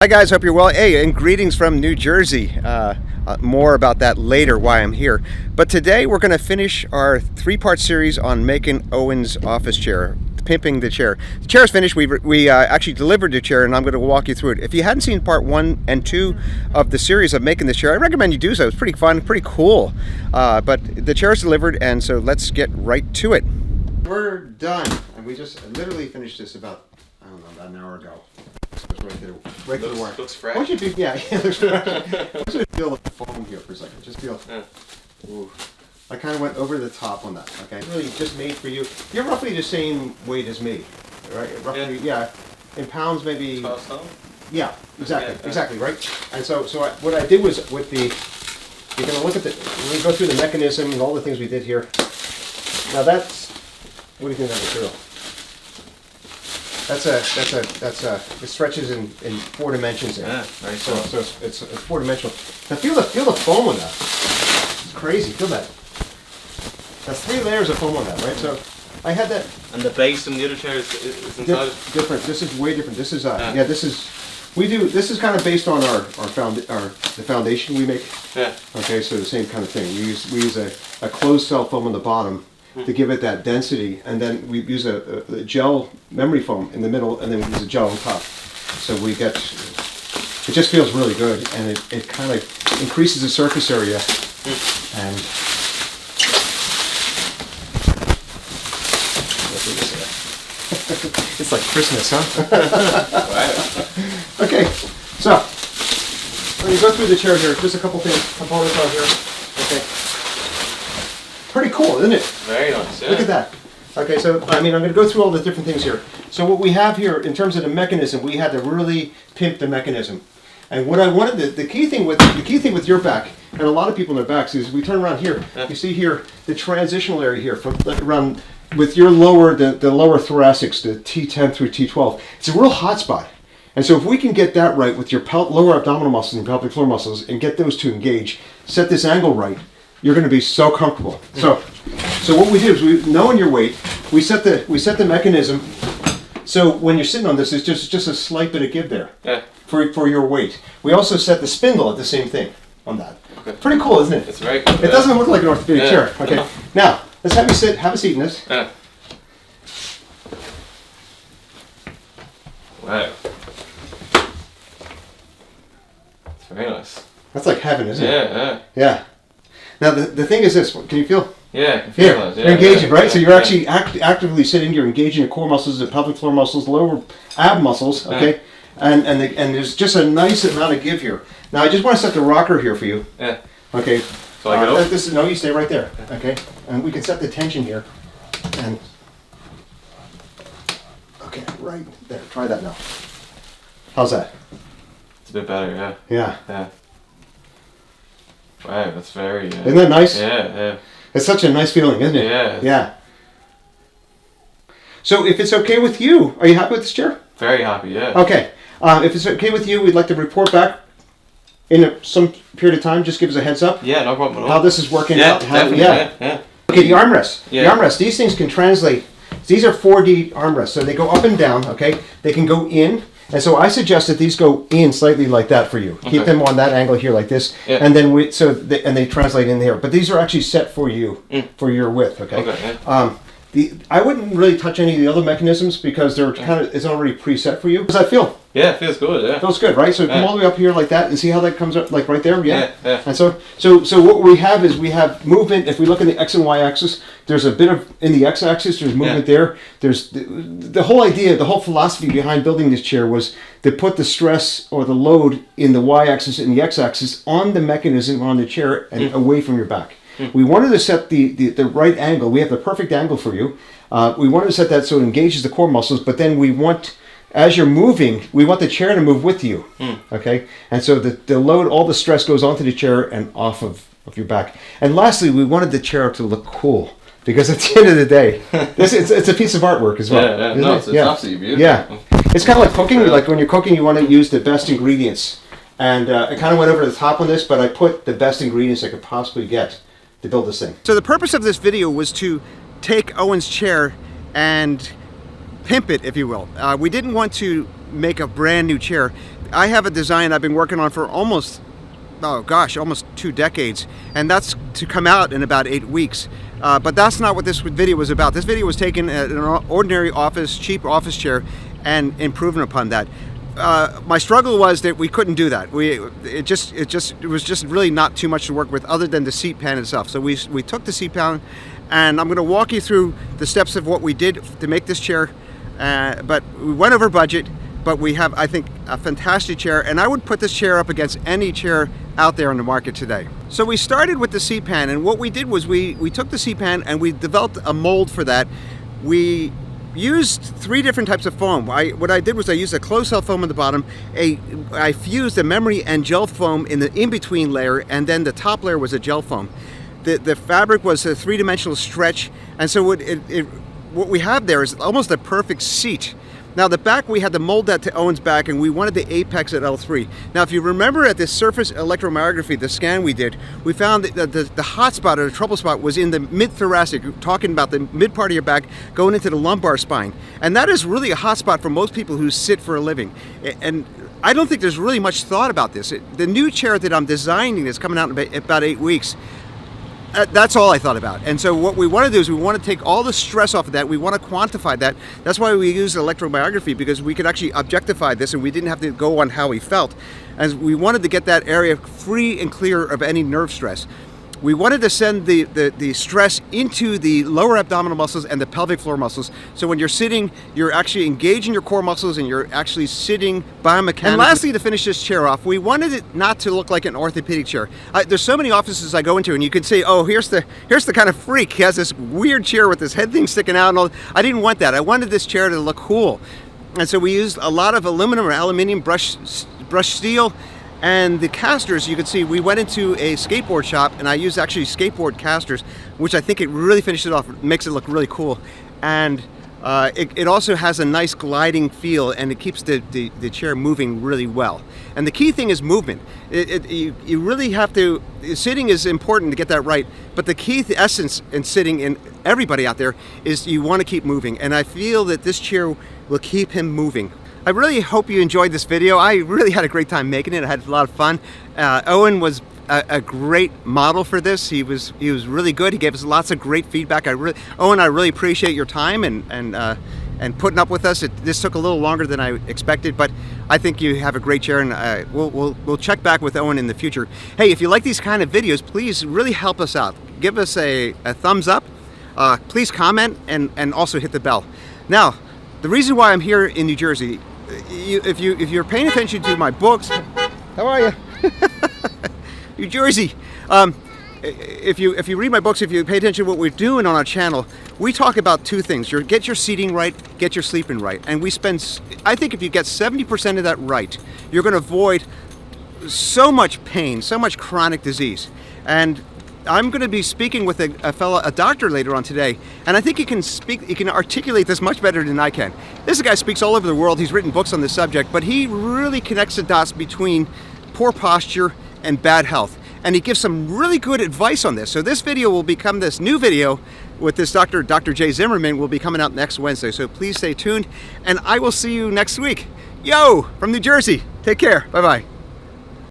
Hi guys, hope you're well. Hey, and greetings from New Jersey. More about that later, why I'm here. But today we're going to finish our three-part series on making Eoghan's office chair, pimping the chair. The chair is finished. We actually delivered the chair, and I'm going to walk you through it. If you hadn't seen part 1 and 2 of the series of making this chair, I recommend you do so. It's pretty fun, pretty cool. But the chair is delivered, and so let's get right to it. We're done, and we just literally finished this about, I don't know, about an hour ago. Right to the work. Looks fresh. Why don't you do, yeah, it looks fresh. I want you to feel the foam here for a second. Just feel. Ooh. I kind of went over the top on that. Okay, really just made for you. You're roughly the same weight as me, right? Roughly, yeah. In pounds, maybe. 12 stone? Yeah, exactly, Yeah. exactly, right. And so what I did was with the. You're gonna look at the. We're gonna go through the mechanism and all the things we did here. Now that's. What do you think of that material? It stretches in 4 dimensions there. Yeah, very so cool. so it's 4-dimensional. Now feel the foam on that. It's crazy. Feel that. That's 3 layers of foam on that, right? So I had that. And the base from the other chair is inside it? Different. This is way different. This is yeah. This is This is kind of based on the foundation we make. Yeah. Okay, so the same kind of thing. We use a closed cell foam on the bottom to give it that density, and then we use a gel memory foam in the middle, and then we use a gel on top. So we get, it just feels really good, and it kind of increases the surface area, and it's like Christmas, huh? Wow. Okay, so when you go through the chair here, just a couple things, components on here. Okay. Pretty cool, isn't it? Very nice, yeah. Look at that. Okay, so, I mean, I'm going to go through all the different things here. So what we have here, in terms of the mechanism, we had to really pimp the mechanism. And what I wanted, the key thing with your back, and a lot of people in their backs, is we turn around here, you see here, the transitional area here, from around, with your lower, the lower thoracics, the T10 through T12, it's a real hot spot. And so if we can get that right with your lower abdominal muscles and pelvic floor muscles, and get those to engage, set this angle right, you're going to be so comfortable. So what we do is, knowing your weight, we set the mechanism. So when you're sitting on this, it's just a slight bit of give there for your weight. We also set the spindle at the same thing on that. Okay. Pretty cool, isn't it? It's very cool. It doesn't look like an orthopedic chair. Okay. No. Now let's have a seat in this. Yeah. Wow. It's very nice. That's like heaven, isn't it? Yeah. Yeah. Now the thing is this. Can you feel? Yeah, I can feel that. You're engaging, right? So you're actually actively sitting. You're engaging your core muscles, the pelvic floor muscles, lower ab muscles. Okay, and there's just a nice amount of give here. Now I just want to set the rocker here for you. Yeah. Okay. So I go. No, you stay right there. Okay, and we can set the tension here. And okay, right there. Try that now. How's that? It's a bit better, yeah. Yeah. Yeah. Wow, that's very. Isn't that nice? Yeah. It's such a nice feeling, isn't it? Yeah. Yeah. So if it's okay with you, are you happy with this chair? Very happy, yeah. Okay. If it's okay with you, we'd like to report back in some period of time. Just give us a heads up. Yeah, no problem at all. How this is working yeah, out. Definitely, yeah. Okay, the armrests. Yeah. The armrests. These things can translate. These are 4D armrests, so they go up and down. Okay, they can go in. And so I suggest that these go in slightly like that for you. Okay. Keep them on that angle here like this, and then they translate in there. But these are actually set for you, for your width. Okay. I wouldn't really touch any of the other mechanisms because they're it's already preset for you. How does that feel? Yeah, it feels good. Yeah. Feels good, right? So come all the way up here like that, and see how that comes up, like right there. Yeah. Yeah. And so what we have is we have movement. If we look in the X and Y axis, there's a bit of in the X axis. There's movement there. There's the whole idea, the whole philosophy behind building this chair was to put the stress or the load in the Y axis and the X axis on the mechanism on the chair and away from your back. We wanted to set the right angle. We have the perfect angle for you. We wanted to set that so it engages the core muscles, but then we want, as you're moving, we want the chair to move with you. Okay? And so the load, all the stress goes onto the chair and off of your back. And lastly, we wanted the chair to look cool. Because at the end of the day, it's a piece of artwork as well. Yeah. No, it's absolutely beautiful. Yeah. It's kind of like cooking. Like when you're cooking, you want to use the best ingredients. And I kind of went over the top on this, but I put the best ingredients I could possibly get to build this thing. So the purpose of this video was to take Eoghan's chair and pimp it, if you will. We didn't want to make a brand new chair. I have a design I've been working on for almost 2 decades, and that's to come out in about 8 weeks. But that's not what this video was about. This video was taken at an ordinary office, cheap office chair, and improving upon that. My struggle was that we couldn't do that. It was just really not too much to work with other than the seat pan itself. So we took the seat pan, and I'm going to walk you through the steps of what we did to make this chair. But we went over budget, but we have, I think, a fantastic chair, and I would put this chair up against any chair out there on the market today. So we started with the seat pan, and what we did was we took the seat pan and we developed a mold for that. We used 3 different types of foam. What I did was I used a closed-cell foam at the bottom. I fused a memory and gel foam in the in-between layer, and then the top layer was a gel foam. The fabric was a 3-dimensional stretch, and so what we have there is almost a perfect seat. Now the back, we had to mold that to Eoghan's back, and we wanted the apex at L3. Now if you remember at this surface electromyography, the scan we did, we found that the hot spot or the trouble spot was in the mid-thoracic, talking about the mid part of your back going into the lumbar spine. And that is really a hot spot for most people who sit for a living. And I don't think there's really much thought about this. The new chair that I'm designing is coming out in about 8 weeks. That's all I thought about. And so what we want to do is we want to take all the stress off of that. We want to quantify that. That's why we use electromyography, because we could actually objectify this and we didn't have to go on how he felt. And we wanted to get that area free and clear of any nerve stress. We wanted to send the stress into the lower abdominal muscles and the pelvic floor muscles. So when you're sitting, you're actually engaging your core muscles and you're actually sitting biomechanically. And lastly, to finish this chair off, we wanted it not to look like an orthopedic chair. There's so many offices I go into and you can say, oh, here's the kind of freak. He has this weird chair with this head thing sticking out and all. I didn't want that. I wanted this chair to look cool. And so we used a lot of aluminum or aluminium brushed steel. And the casters, you can see, we went into a skateboard shop and I used actually skateboard casters, which I think it really finished it off, makes it look really cool. And it also has a nice gliding feel, and it keeps the chair moving really well. And the key thing is movement. You really have to, sitting is important to get that right, but the key essence in sitting, in everybody out there, is you want to keep moving. And I feel that this chair will keep him moving. I really hope you enjoyed this video. I really had a great time making it. I had a lot of fun. Eoghan was a great model for this. He was really good. He gave us lots of great feedback. Eoghan, I really appreciate your time and putting up with us. This took a little longer than I expected, but I think you have a great chair, and we'll check back with Eoghan in the future. Hey, if you like these kind of videos, please really help us out. Give us a thumbs up. Please comment and also hit the bell. Now, the reason why I'm here in New Jersey, if you're paying attention to my books, how are you? New Jersey. If you read my books, if you pay attention to what we're doing on our channel, we talk about 2 things. Get your seating right, get your sleeping right. And I think if you get 70% of that right, you're going to avoid so much pain, so much chronic disease. And I'm going to be speaking with a doctor later on today, and I think he can articulate this much better than I can. This guy speaks all over the world. He's written books on this subject, but he really connects the dots between poor posture and bad health. And he gives some really good advice on this. So this video will become this new video with this Dr. Jay Zimmerman will be coming out next Wednesday. So please stay tuned, and I will see you next week. Yo, from New Jersey. Take care. Bye-bye.